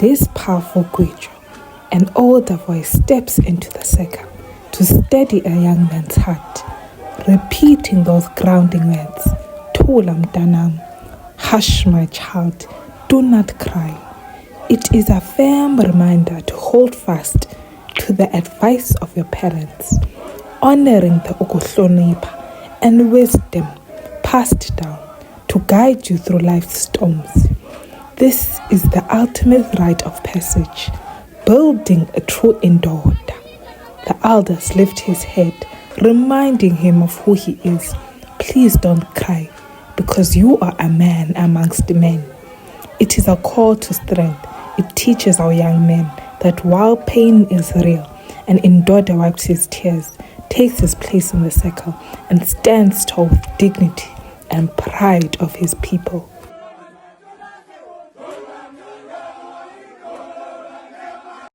this powerful Gwijo, an older voice steps into the circle to steady a young man's heart, repeating those grounding words. Thula mntanam, hush my child, do not cry. It is a firm reminder to hold fast to the advice of your parents, honoring the ukuhlonipha and wisdom passed down to guide you through life's storms. This is the ultimate rite of passage, building a true indoda. The elders lift his head, reminding him of who he is. Please don't cry, because you are a man amongst men. It is a call to strength. It teaches our young men that while pain is real, and Indoda wipes his tears, takes his place in the circle, and stands tall with dignity and pride of his people.